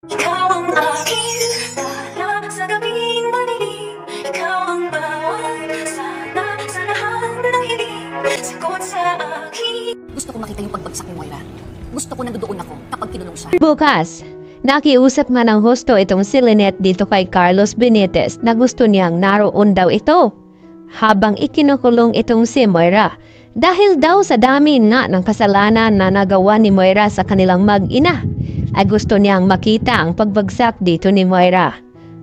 Ikaw ang aking tala sa gabing madilim. Ikaw ang bawat sana sa lahat ng hiling. Sagot sa akin. Gusto ko makita yung pagbagsak ni Moira. Gusto ko nandoon ako kapag kinulong siya. Bukas, nakiusap nga ng husto itong si Lynette dito kay Carlos Benitez na gusto niyang naroon daw ito habang ikinukulong itong si Moira dahil daw sa dami nga ng kasalanan na nagawa ni Moira sa kanilang mag-ina ay gusto niyang makita ang pagbagsak dito ni Moira.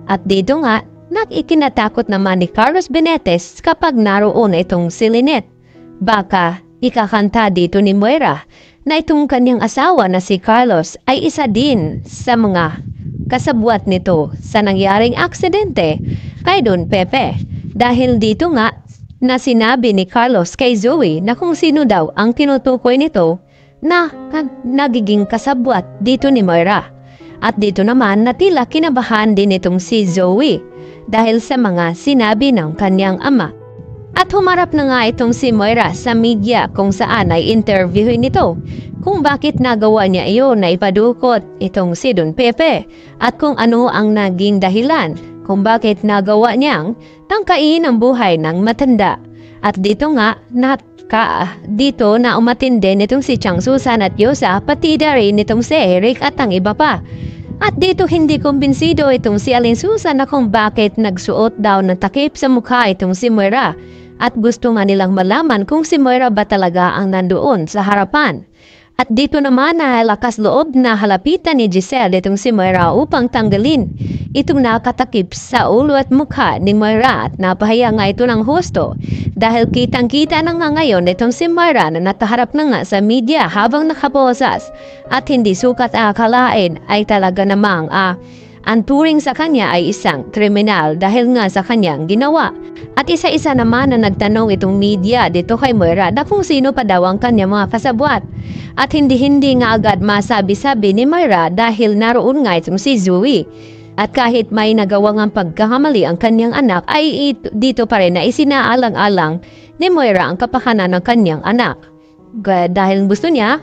At dito nga, nakikinatakot naman ni Carlos Benitez kapag naroon itong si Lynette. Baka ikakanta dito ni Moira na itong kanyang asawa na si Carlos ay isa din sa mga kasabwat nito sa nangyaring aksidente kay Don Pepe. Dahil dito nga na sinabi ni Carlos kay Zoe na kung sino daw ang tinutukoy nito na nagiging kasabwat dito ni Moira. At dito naman na tila kinabahan din itong si Zoe dahil sa mga sinabi ng kanyang ama. At humarap na nga itong si Moira sa media kung saan ay interviewin nito kung bakit nagawa niya iyon na ipadukot itong si Don Pepe at kung ano ang naging dahilan kung bakit nagawa niyang tangkain ang buhay ng matanda. At dito nga, dito na umatindi nitong si Chang Susan at Yosa pati na rin nitong si Eric at ang iba pa. At dito hindi kumbinsido itong si Aling Susan na kung bakit nagsuot daw ng takip sa mukha itong si Moira. At gusto nga nilang malaman kung si Moira ba talaga ang nandoon sa harapan. At dito naman na lakas loob na halapitan ni Giselle itong si Moira upang tanggalin itong nakatakip sa ulo at mukha ni Moira at napahiya nga ito ng husto dahil kitang-kita na nga ngayon itong si Moira na nataharap na nga sa media habang nakaposas at hindi sukat akalain ay talaga namang ang turing sa kanya ay isang kriminal dahil nga sa kanyang ginawa. At isa-isa naman na nagtanong itong media dito kay Moira na kung sino pa daw ang kanyang mga kasabwat. At hindi nga agad masabi-sabi ni Moira dahil naroon nga itong si Zoe. At kahit may nagawang ang pagkakamali ang kanyang anak ay dito pa rin na isinaalang-alang ni Moira ang kapakanan ng kanyang anak. Dahil gusto niya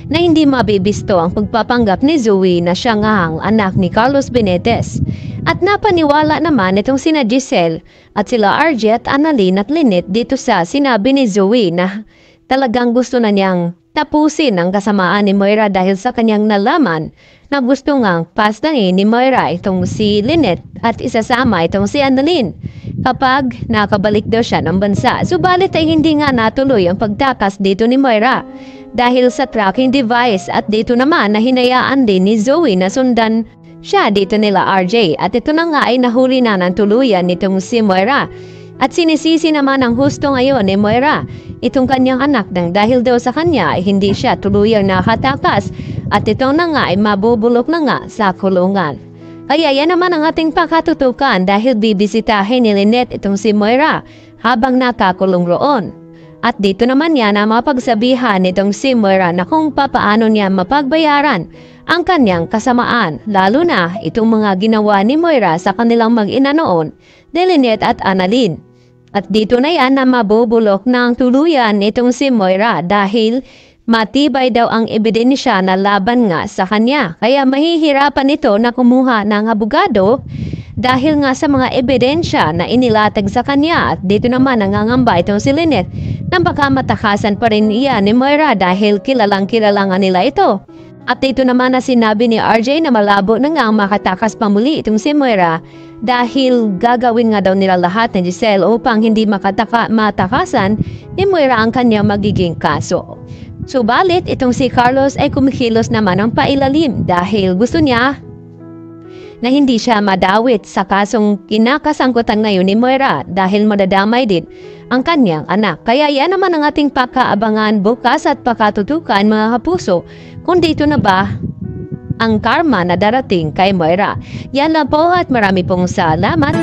na hindi mabibisto ang pagpapanggap ni Zoe na siya nga ang anak ni Carlos Benitez. At napaniwala naman itong sina Giselle at sila RJ at Annalyn at Lynette dito sa sinabi ni Zoe na talagang gusto na niyang tapusin ang kasamaan ni Moira dahil sa kanyang nalaman na gusto ngang pastahin ni Moira itong si Lynette at isasama itong si Annalyn kapag nakabalik daw siya ng bansa. Subalit ay hindi nga natuloy ang pagtakas dito ni Moira dahil sa tracking device at dito naman na hinayaan din ni Zoe na sundan siya dito nila RJ at ito na nga ay nahuli na ng tuluyan nitong si Moira. At sinisisi naman ang husto ngayon ni Moira itong kanyang anak nang dahil daw sa kanya ay hindi siya tuluyang nakatakas at ito na nga ay mabubulok na nga sa kulungan. Kaya yan naman ang ating pakatutukan dahil bibisitahin ni Lynette itong si Moira habang nakakulong roon. At dito naman niya na mapagsabihan nitong si Moira na kung papaano niya mapagbayaran ang kanyang kasamaan, lalo na itong mga ginawa ni Moira sa kanilang mag-ina noon, Lynette at Annalyn. At dito na yan na mabubulok ng tuluyan itong si Moira dahil matibay daw ang ebidensya na laban nga sa kanya. Kaya mahihirapan ito na kumuha ng abogado dahil nga sa mga ebidensya na inilatag sa kanya. At dito naman nangangamba itong si Lynette na baka matakasan pa rin iyan ni Moira dahil kilalang-kilala nga nila ito. At dito naman na sinabi ni RJ na malabo na nga ang makatakas pa muli itong si Moira dahil gagawin nga daw nila lahat ni Giselle upang hindi matakasan ni Moira ang kanyang magiging kaso. Subalit itong si Carlos ay kumikilos naman ang pailalim dahil gusto niya na hindi siya madawit sa kasong kinakasangkutan ngayon ni Moira dahil madadamay din ang kanyang anak. Kaya yan naman ang ating pakaabangan bukas at pakatutukan mga kapuso kung dito na ba ang karma na darating kay Moira. Yan lang po at marami pong salamat.